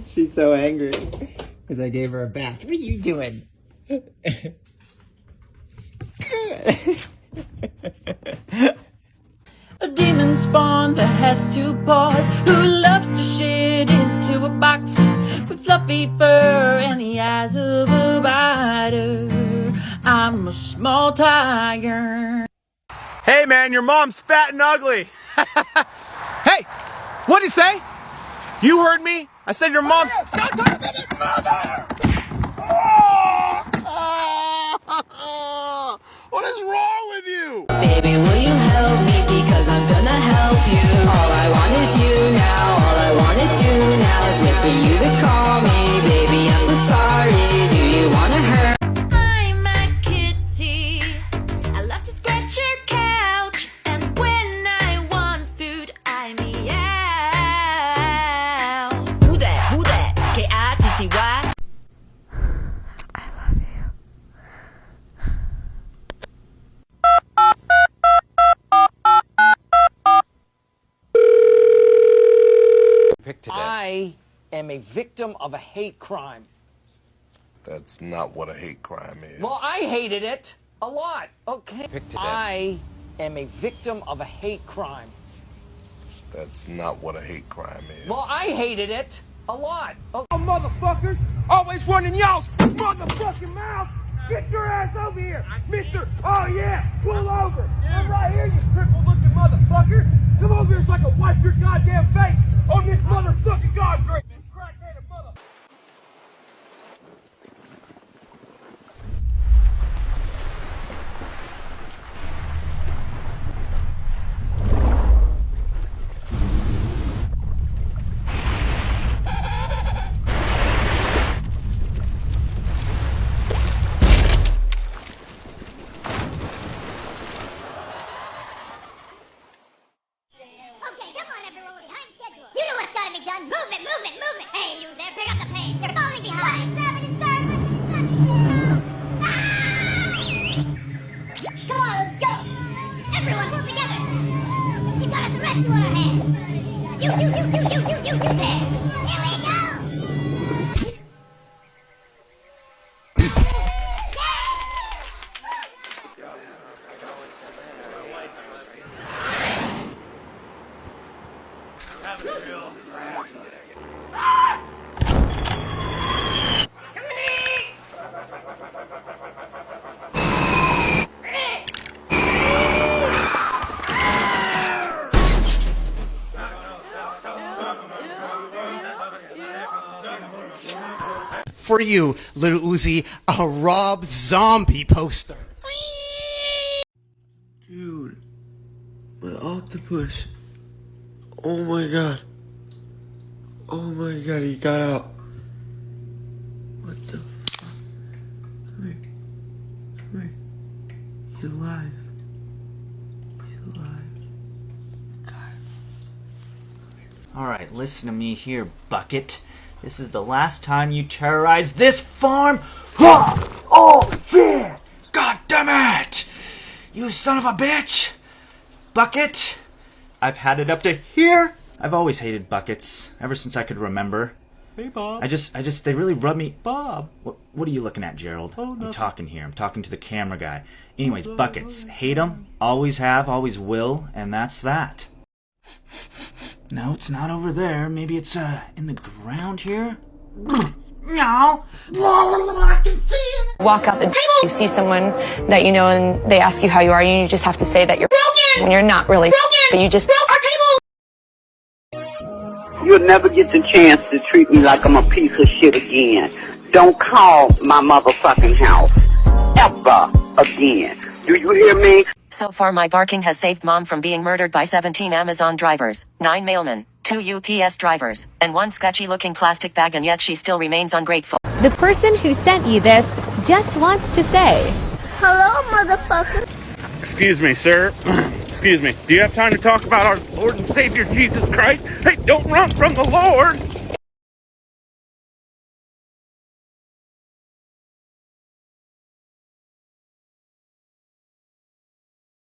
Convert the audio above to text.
She's so angry because I gave her a bath. What are you doing? A demon spawn that has two paws, who loves to shit into a box with fluffy fur and the eyes of a biter. I'm a small tiger. Hey man, your mom's fat and ugly. Hey, what'd you say? You heard me? I said your mom's... Don't talk about his mother! Oh! What is wrong with you? Baby, will you help me, because I'm gonna help you. All I want is you now, all I wanna do now is wait for you to call me. Baby, I'm so sorry, do you wanna hurt? I'm a kitty, I love to scratch your couch, and when I want food, I meow. Who that, K-I-T-T-Y? I am a victim of a hate crime. That's not what a hate crime is. Well, I hated it a lot. Okay. I am a victim of a hate crime. That's not what a hate crime is. Well, I hated it a lot. Okay. Oh, motherfuckers! Always running y'all's motherfucking mouth! Get your ass over here, mister! Oh yeah! Pull over! I'm right here, you cripple-looking motherfucker! Come over here so I can wipe your goddamn face on this motherfucking concrete! Crackheaded mother... You know what's gotta be done. Move it, move it, move it. Hey, you there, pick up the pace. You're falling behind. 27, Come on, let's go. Everyone, pull together. We've got a threat to on our hands. You there. Here we go. For you, little Uzi, a Rob Zombie poster. Dude, my octopus. Oh my god. Oh my god, he got out. What the fuck? Come here. Come here. He's alive. He's alive. God. Alright, listen to me here, Bucket. This is the last time you terrorize this farm. Oh, yeah! God damn it! You son of a bitch! Bucket! I've had it up to here. I've always hated buckets, ever since I could remember. Hey, Bob. they really rub me. Bob. What are you looking at, Gerald? Oh, nothing. I'm talking here. I'm talking to the camera guy. Anyways, buckets. Hate them. Always have, always will, and that's that. No, it's not over there. Maybe it's, in the ground here? No. Walk out the table. You see someone that you know and they ask you how you are, and you just have to say that you're broken when you're not really broken, but you just broke our table. You'll never get the chance to treat me like I'm a piece of shit again. Don't call my motherfucking house ever again. Do you hear me? So far my barking has saved Mom from being murdered by 17 Amazon drivers, 9 mailmen, 2 UPS drivers, and 1 sketchy-looking plastic bag, and yet she still remains ungrateful. The person who sent you this just wants to say, Hello, motherfucker. Excuse me, sir. Excuse me. Do you have time to talk about our Lord and Savior Jesus Christ? Hey, don't run from the Lord!